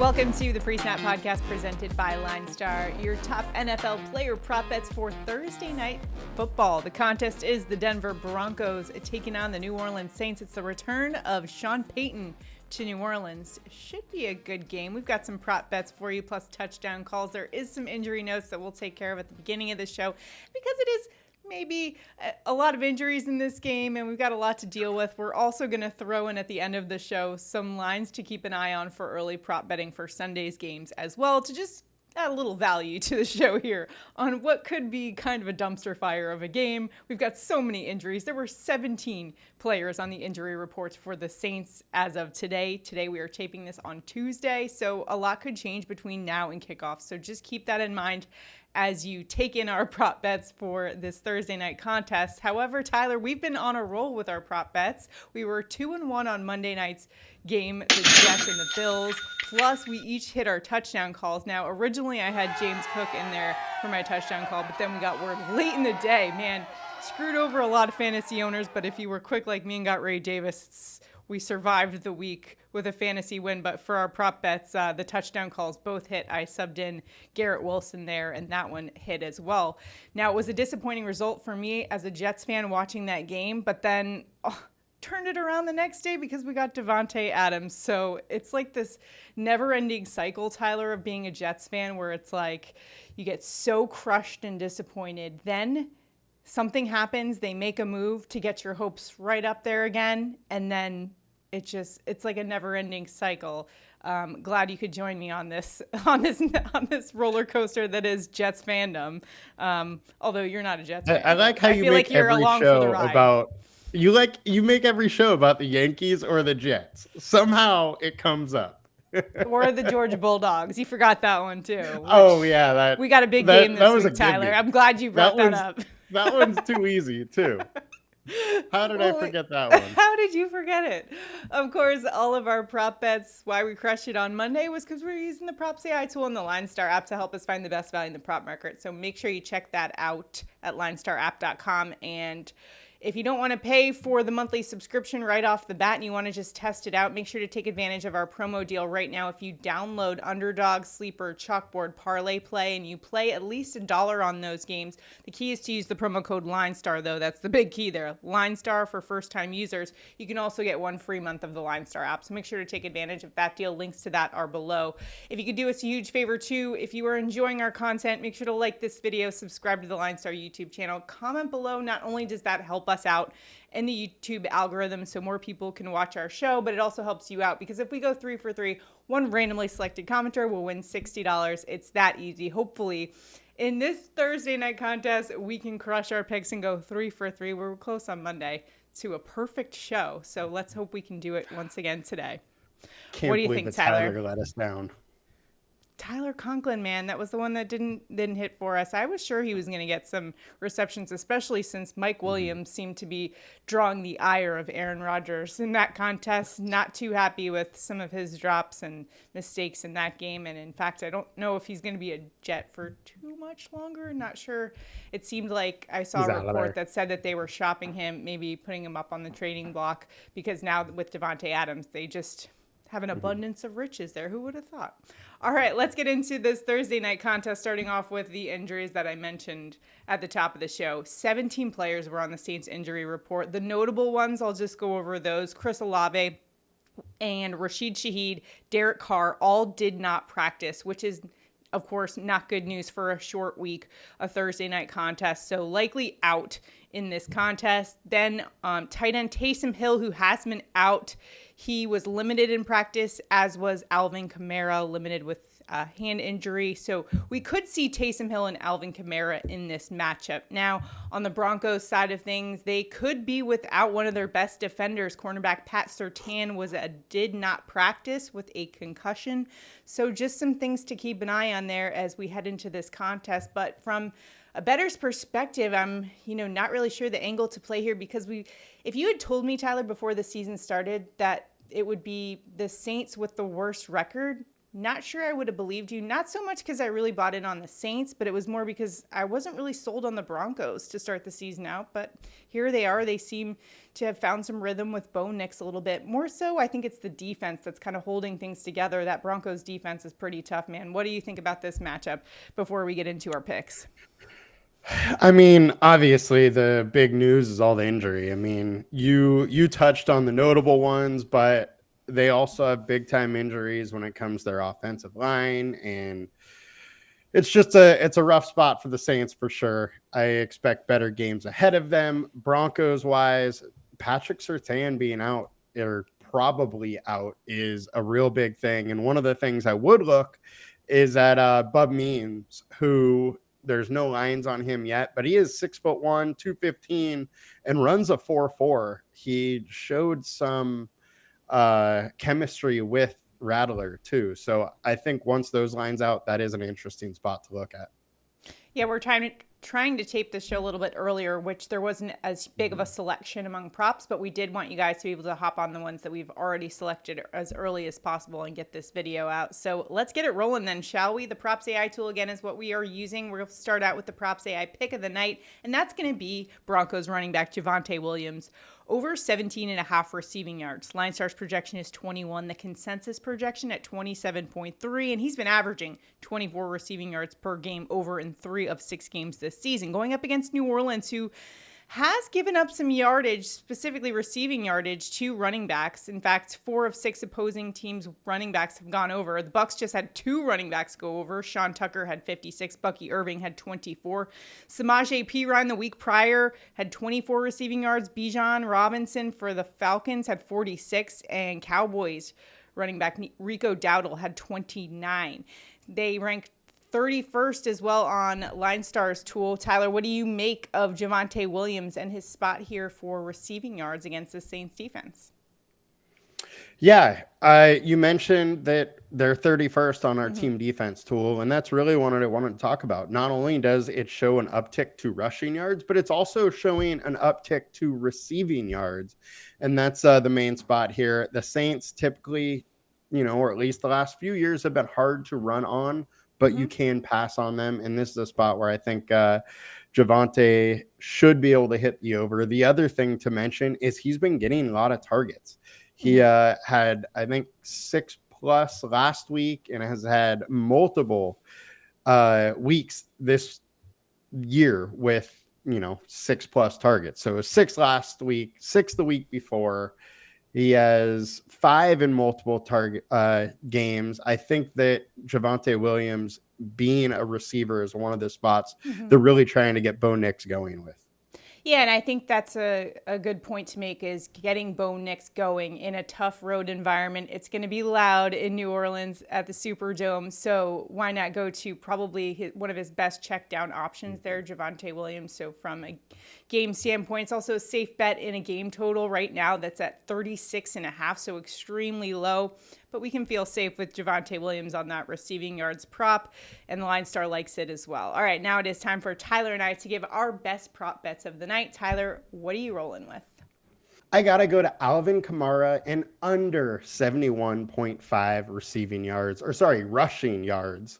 Welcome to the Pre-Snap Podcast presented by LineStar, your top NFL player prop bets for Thursday night football. The contest is the Denver Broncos taking on the New Orleans Saints. It's the return of Sean Payton to New Orleans. Should be a good game. We've got some prop bets for you, plus touchdown calls. There is some injury notes that we'll take care of at the beginning of the show because it is maybe a lot of injuries in this game and we've got a lot to deal with. We're also going to throw in at the end of the show some lines to keep an eye on for early prop betting for Sunday's games as well, to just add a little value to the show here on what could be kind of a dumpster fire of a game. We've got so many injuries. There were 17 players on the injury reports for the Saints as of today. Today we are taping this on Tuesday, so a lot could change between now and kickoff. So just keep that in mind as you take in our prop bets for this Thursday night contest. However, Tyler, we've been on a roll with our prop bets. We were 2-1 on Monday night's game, the Jets and the Bills. Plus, we each hit our touchdown calls. Now, originally I had James Cook in there for my touchdown call, but then we got word late in the day. Man, screwed over a lot of fantasy owners, but if you were quick like me and got Ray Davis, we survived the week with a fantasy win. But for our prop bets, the touchdown calls both hit. I subbed in Garrett Wilson there, and that one hit as well. Now, it was a disappointing result for me as a Jets fan watching that game, but then turned it around the next day because we got Javonte Adams. So it's like this never-ending cycle, Tyler, of being a Jets fan where it's like you get so crushed and disappointed. Then something happens, they make a move to get your hopes right up there again, and then it's like a never-ending cycle. Glad you could join me on this roller coaster that is Jets fandom. Although you're not a Jets fan. I like how you make every show about you make every show about the Yankees or the Jets. Somehow it comes up. Or the Georgia Bulldogs. You forgot that one too. Oh yeah, we got a big game this week, Tyler. Game. I'm glad you brought that up. That one's too easy too. How did I forget that one? How did you forget it? Of course, all of our prop bets, why we crushed it on Monday was because we're using the PropsAI tool in the LineStar app to help us find the best value in the prop market. So make sure you check that out at linestarapp.com. And if you don't want to pay for the monthly subscription right off the bat and you want to just test it out, make sure to take advantage of our promo deal right now. If you download Underdog, Sleeper, Chalkboard, ParlayPlay, and you play at least $1 on those games, the key is to use the promo code LineStar, though. That's the big key there. LineStar for first-time users. You can also get 1 free month of the LineStar app, so make sure to take advantage of that deal. Links to that are below. If you could do us a huge favor, too, if you are enjoying our content, make sure to like this video, subscribe to the LineStar YouTube channel, comment below. Not only does that help us out in the YouTube algorithm so more people can watch our show, but it also helps you out because if we go 3 for 3, one randomly selected commenter will win $60. It's that easy. Hopefully in this Thursday night contest, we can crush our picks and go 3 for 3. We're close on Monday to a perfect show. So let's hope we can do it once again today. What do you think, Tyler? Let us down. Tyler Conklin, man, that was the one that didn't hit for us. I was sure he was going to get some receptions, especially since Mike Williams seemed to be drawing the ire of Aaron Rodgers in that contest. Not too happy with some of his drops and mistakes in that game. And in fact, I don't know if he's going to be a Jet for too much longer. Not sure. It seemed like I saw a report that said that they were shopping him, maybe putting him up on the trading block because now with Davante Adams, they just have an abundance of riches there. Who would have thought? All right, let's get into this Thursday night contest, starting off with the injuries that I mentioned at the top of the show. 17 players were on the Saints injury report. The notable ones, I'll just go over those. Chris Olave and Rashid Shaheed, Derek Carr, all did not practice, which is, of course, not good news for a short week, a Thursday night contest. So likely out in this contest. Then tight end Taysom Hill, who has been out. He was limited in practice, as was Alvin Kamara, limited with a hand injury. So we could see Taysom Hill and Alvin Kamara in this matchup. Now, on the Broncos side of things, they could be without one of their best defenders. Cornerback Pat Surtain did not practice with a concussion. So just some things to keep an eye on there as we head into this contest. But from a bettor's perspective, I'm, not really sure the angle to play here because if you had told me, Tyler, before the season started that it would be the Saints with the worst record, Not sure I would have believed you. Not so much because I really bought in on the Saints, but it was more because I wasn't really sold on the Broncos to start the season out. But here they are. They seem to have found some rhythm with Bo Nix a little bit. More so, I think it's the defense that's kind of holding things together. That Broncos defense is pretty tough, man. What do you think about this matchup before we get into our picks? I mean, obviously the big news is all the injury. I mean, you touched on the notable ones, but they also have big time injuries when it comes to their offensive line, and it's a rough spot for the Saints for sure. I expect better games ahead of them. Broncos wise, Patrick Surtain being out or probably out is a real big thing. And one of the things I would look is at Bub Means, who there's no lines on him yet, but he is 6'1", 215, and runs a 4.4. He showed some chemistry with Rattler too. So I think once those lines out, that is an interesting spot to look at. Yeah, we're trying to tape the show a little bit earlier, which there wasn't as big of a selection among props, but we did want you guys to be able to hop on the ones that we've already selected as early as possible and get this video out. So let's get it rolling then, shall we? The PropsAI tool, again, is what we are using. We'll start out with the PropsAI pick of the night, and that's going to be Broncos running back Javonte Williams. Over 17.5 receiving yards. LineStar's projection is 21. The consensus projection at 27.3. And he's been averaging 24 receiving yards per game over in 3 of 6 games this season. Going up against New Orleans, who has given up some yardage, specifically receiving yardage, to running backs. In fact, 4 of 6 opposing teams' running backs have gone over. The Bucs just had 2 running backs go over. Sean Tucker had 56. Bucky Irving had 24. Samaje Perine the week prior had 24 receiving yards. Bijan Robinson for the Falcons had 46. And Cowboys running back Rico Dowdle had 29. They ranked 31st as well on LineStar's tool. Tyler, what do you make of Javonte Williams and his spot here for receiving yards against the Saints defense? Yeah, you mentioned that they're 31st on our team defense tool, and that's really what I wanted to talk about. Not only does it show an uptick to rushing yards, but it's also showing an uptick to receiving yards, and that's the main spot here. The Saints typically, or at least the last few years, have been hard to run on, but you can pass on them. And this is a spot where I think Javonte should be able to hit the over. The other thing to mention is he's been getting a lot of targets. He had, I think, 6+ last week and has had multiple weeks this year with, 6+ targets. So it was 6 last week, 6 the week before. He has 5 in multiple target games. I think that Javonte Williams being a receiver is one of the spots they're really trying to get Bo Nix going with. Yeah, and I think that's a good point to make, is getting Bo Nix going in a tough road environment. It's going to be loud in New Orleans at the Superdome, so why not go to probably one of his best check down options there, Javonte Williams. So from a game standpoint, it's also a safe bet in a game total right now that's at 36.5, so extremely low. But we can feel safe with Javonte Williams on that receiving yards prop, and the LineStar likes it as well. All right, now it is time for Tyler and I to give our best prop bets of the night. Tyler, what are you rolling with? I got to go to Alvin Kamara and under 71.5 rushing yards.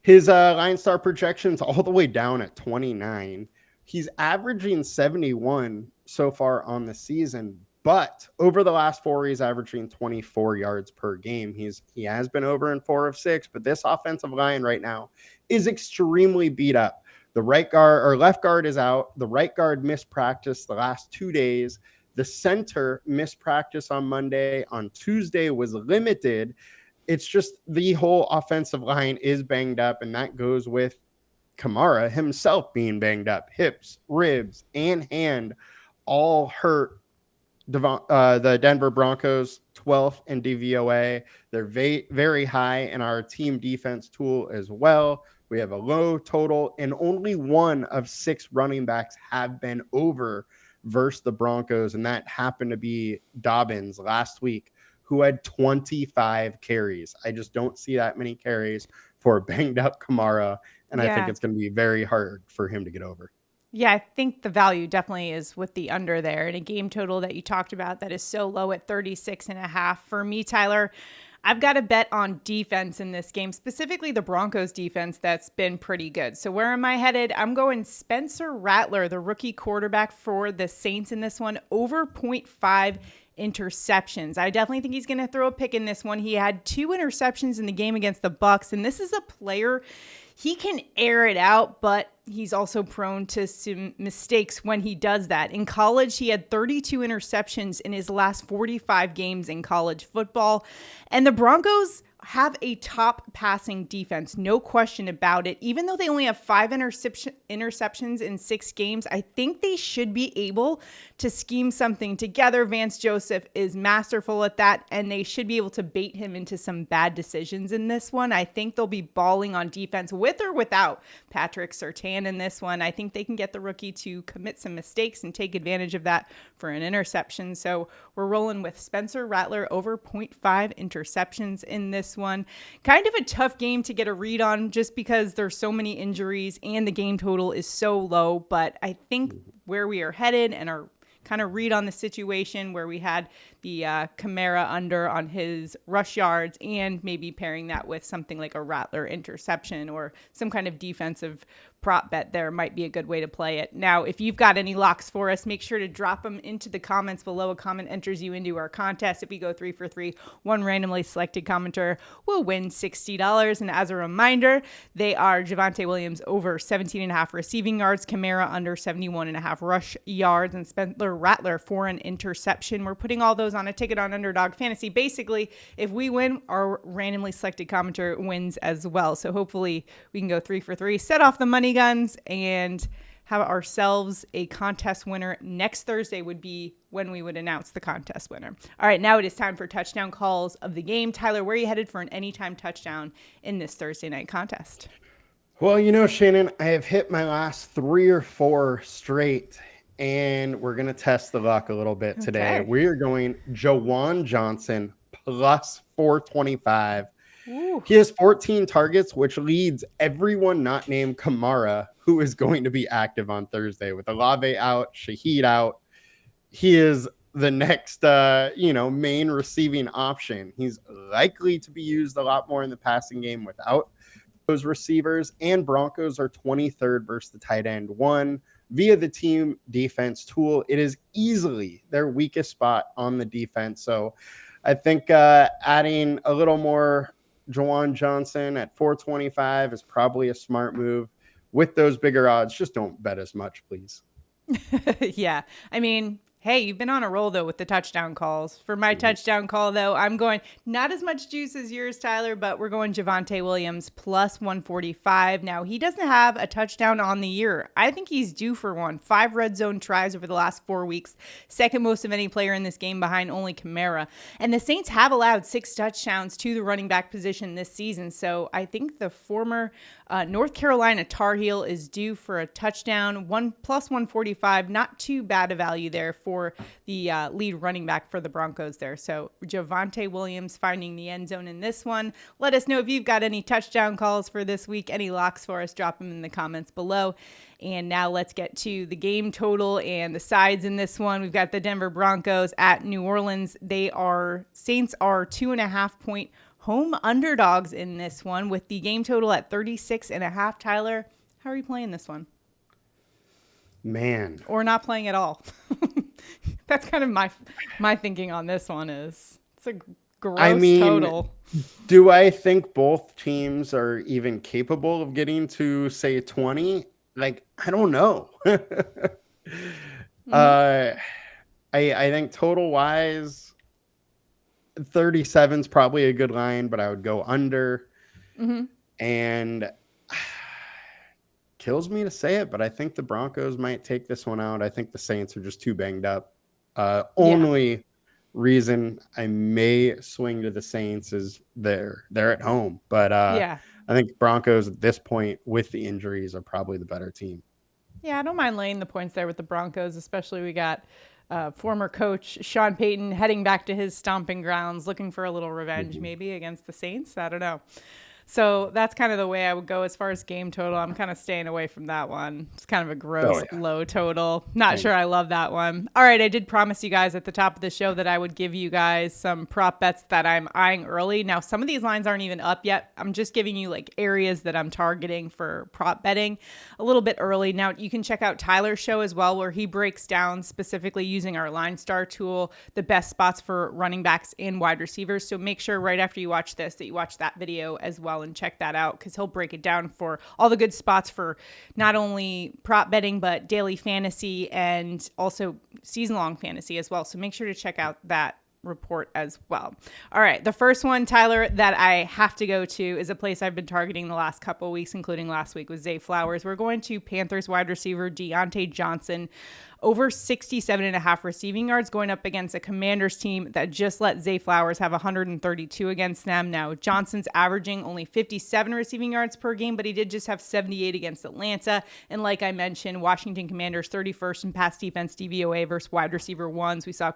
His LineStar projection's all the way down at 29. He's averaging 71 so far on the season, but over the last 4, he's averaging 24 yards per game. He has been over in 4 of 6, but this offensive line right now is extremely beat up. The right guard or left guard is out. The right guard missed practice the last 2 days. The center missed practice on Monday. On Tuesday was limited. It's just the whole offensive line is banged up, and that goes with Kamara himself being banged up. Hips, ribs, and hand all hurt the Denver Broncos 12th in DVOA. They're very high in our team defense tool as well. We have a low total, and only 1 of 6 running backs have been over versus the Broncos, and that happened to be Dobbins last week, who had 25 carries. I just don't see that many carries for a banged up Kamara, and I think it's going to be very hard for him to get over. Yeah, I think the value definitely is with the under there, and a game total that you talked about that is so low at 36.5. For me, Tyler, I've got a bet on defense in this game, specifically the Broncos defense that's been pretty good. So where am I headed? I'm going Spencer Rattler, the rookie quarterback for the Saints in this one, over 0.5 interceptions. I definitely think he's going to throw a pick in this one. He had 2 interceptions in the game against the Bucs, and this is a player, he can air it out, but he's also prone to some mistakes when he does that. In college, he had 32 interceptions in his last 45 games in college football. And the Broncos have a top passing defense, no question about it. Even though they only have 5 interceptions in 6 games, I think they should be able to scheme something together. Vance Joseph is masterful at that, and they should be able to bait him into some bad decisions in this one. I think they'll be balling on defense with or without Patrick Surtain in this one. I think they can get the rookie to commit some mistakes and take advantage of that for an interception. So we're rolling with Spencer Rattler over 0.5 interceptions in this one. Kind of a tough game to get a read on just because there's so many injuries and the game total is so low. But I think where we are headed and our kind of read on the situation where we had the Kamara under on his rush yards and maybe pairing that with something like a Rattler interception or some kind of defensive prop bet there might be a good way to play it. Now, if you've got any locks for us, make sure to drop them into the comments below. A comment enters you into our contest. If we go 3 for 3, one randomly selected commenter will win $60. And as a reminder, they are Javonte Williams over 17.5 receiving yards, Kamara under 71.5 rush yards, and Spencer Rattler for an interception. We're putting all those on a ticket on Underdog Fantasy. Basically, if we win, our randomly selected commenter wins as well. So hopefully we can go 3 for 3, set off the money guns, and have ourselves a contest winner. Next Thursday would be when we would announce the contest winner. All right, now it is time for touchdown calls of the game. Tyler, where are you headed for an anytime touchdown in this Thursday night contest? Well, Shannon, I have hit my last 3 or 4 straight, and we're going to test the luck a little bit today. Okay. We are going Juwan Johnson plus 425. Ooh. He has 14 targets, which leads everyone not named Kamara, who is going to be active on Thursday with Olave out, Shaheed out. He is the next, main receiving option. He's likely to be used a lot more in the passing game without those receivers. And Broncos are 23rd versus the tight end 1 via the team defense tool. It is easily their weakest spot on the defense. So I think adding a little more Juwan Johnson at 425 is probably a smart move. With those bigger odds, just don't bet as much, please. Yeah. I mean, hey, you've been on a roll, though, with the touchdown calls. For my touchdown call, though, I'm going not as much juice as yours, Tyler, but we're going Javonte Williams plus 145. Now, he doesn't have a touchdown on the year. I think he's due for one. 5 red zone tries over the last 4 weeks. Second most of any player in this game behind only Kamara. And the Saints have allowed 6 touchdowns to the running back position this season. So I think the former North Carolina Tar Heel is due for a touchdown. Plus 145, not too bad a value there for the lead running back for the Broncos there. So Javonte Williams finding the end zone in this one. Let us know if you've got any touchdown calls for this week, any locks for us. Drop them in the comments below. And now let's get to the game total and the sides in this one. We've got the Denver Broncos at New Orleans. Saints are 2.5 point home underdogs in this one with the game total at 36.5. Tyler, how are you playing this one? Man. Or not playing at all? That's kind of my thinking on this one is it's a gross total. Do I think both teams are even capable of getting to, say, 20? Like, I don't know. I think total-wise, 37 is probably a good line, but I would go under. And kills me to say it, but I think the Broncos might take this one out. I think the Saints are just too banged up. Only reason I may swing to the Saints is they're at home. But I think Broncos at this point with the injuries are probably the better team. Yeah, I don't mind laying the points there with the Broncos, especially we got former coach Sean Payton heading back to his stomping grounds, looking for a little revenge maybe against the Saints. I don't know. So that's kind of the way I would go as far as game total. I'm kind of staying away from that one. It's kind of a gross low total. Not sure I love that one. All right, I did promise you guys at the top of the show that I would give you guys some prop bets that I'm eyeing early. Now, some of these lines aren't even up yet. I'm just giving you like areas that I'm targeting for prop betting a little bit early. Now, you can check out Tyler's show as well, where he breaks down specifically using our LineStar tool the best spots for running backs and wide receivers. So make sure right after you watch this that you watch that video as well and check that out, because he'll break it down for all the good spots for not only prop betting but daily fantasy and also season-long fantasy as well. So make sure to check out that report as well. All right, the first one, Tyler, that I have to go to is a place I've been targeting the last couple of weeks, including last week with Zay Flowers. We're going to Panthers wide receiver Diontae Johnson, over 67.5 receiving yards, going up against a Commanders team that just let Zay Flowers have 132 against them. Now, Johnson's averaging only 57 receiving yards per game, but he did just have 78 against Atlanta. And like I mentioned, Washington Commanders 31st in pass defense DVOA versus wide receiver ones. We saw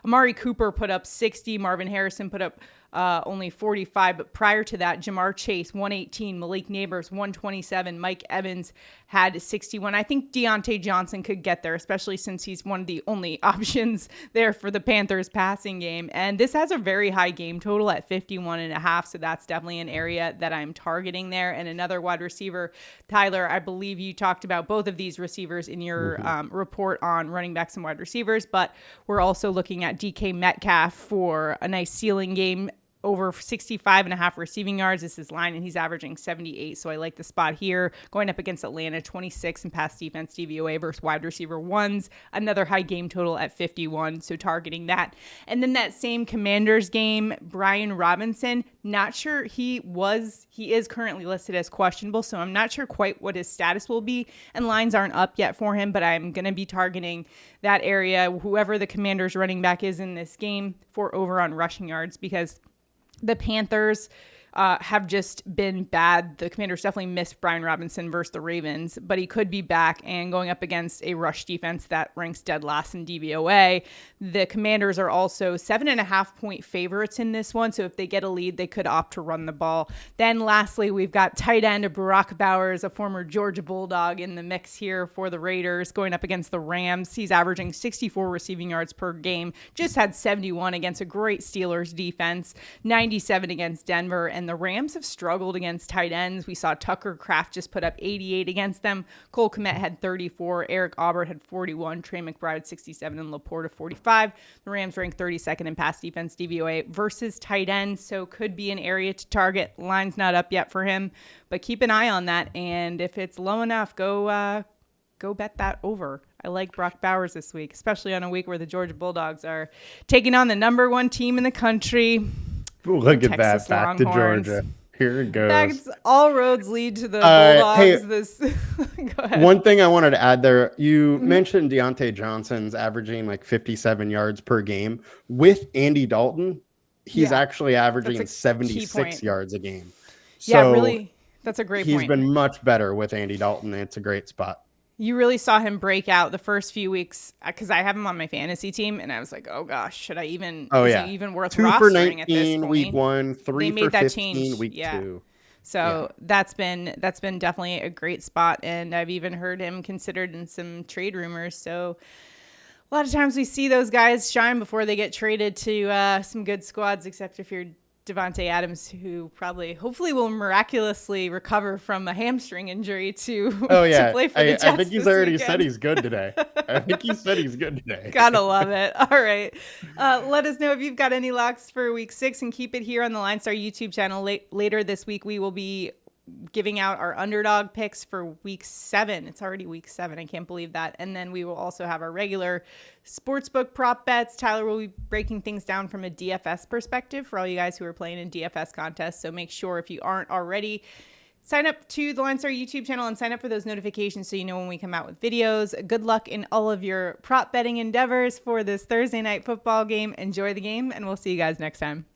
Amari Cooper put up 60, Marvin Harrison put up only 45, but prior to that, Jamar Chase 118, Malik Neighbors 127, Mike Evans had 61. I think Diontae Johnson could get there, especially since he's one of the only options there for the Panthers passing game. And this has a very high game total at 51.5, so that's definitely an area that I'm targeting there. And another wide receiver, Tyler, I believe you talked about both of these receivers in your report on running backs and wide receivers, but we're also looking at DK Metcalf for a nice ceiling game, over 65.5 receiving yards. This is line, and he's averaging 78. So I like the spot here. Going up against Atlanta, 26 in pass defense DVOA versus wide receiver ones. Another high game total at 51. So targeting that. And then that same Commanders game, Brian Robinson, not sure he is currently listed as questionable. So I'm not sure quite what his status will be. And lines aren't up yet for him, but I'm going to be targeting that area, whoever the Commanders running back is in this game, for over on rushing yards, because the Panthers have just been bad. The Commanders definitely missed Brian Robinson versus the Ravens, but he could be back and going up against a rush defense that ranks dead last in DVOA. The Commanders are also 7.5-point favorites in this one, so if they get a lead, they could opt to run the ball. Then lastly, we've got tight end Barack Bowers, a former Georgia Bulldog, in the mix here for the Raiders, going up against the Rams. He's averaging 64 receiving yards per game, just had 71 against a great Steelers defense, 97 against Denver, and the Rams have struggled against tight ends. We saw Tucker Kraft just put up 88 against them. Cole Kmet had 34. Eric Aubert had 41. Trey McBride 67 and Laporta 45. The Rams ranked 32nd in pass defense DVOA versus tight ends, so could be an area to target. Line's not up yet for him, but keep an eye on that. And if it's low enough, go bet that over. I like Brock Bowers this week, especially on a week where the Georgia Bulldogs are taking on the #1 team in the country. Look at that. Back to Georgia. Here it goes. All roads lead to the Bulldogs. Go ahead. One thing I wanted to add there, you mentioned Diontae Johnson's averaging like 57 yards per game. With Andy Dalton, he's actually averaging 76 yards a game. So really. That's a great point. He's been much better with Andy Dalton. It's a great spot. You really saw him break out the first few weeks, because I have him on my fantasy team, and I was like, oh gosh, should I even? Is he even worth 2 rostering for 19 at this point? week 1, 3 they for made that 15 change. week 2. So that's been definitely a great spot, and I've even heard him considered in some trade rumors. So a lot of times we see those guys shine before they get traded to some good squads, except if you're Javonte Adams, who hopefully will miraculously recover from a hamstring injury to play for the Jets. I think he's already said he's good today. Gotta love it. All right. Let us know if you've got any locks for week 6, and keep it here on the LineStar YouTube channel. Later this week, we will be giving out our underdog picks for week 7. It's already week 7. I can't believe that. And then we will also have our regular sportsbook prop bets. Tyler will be breaking things down from a DFS perspective for all you guys who are playing in DFS contests. So make sure, if you aren't already, sign up to the LineStar YouTube channel and sign up for those notifications so you know when we come out with videos. Good luck in all of your prop betting endeavors for this Thursday night football game. Enjoy the game, and we'll see you guys next time.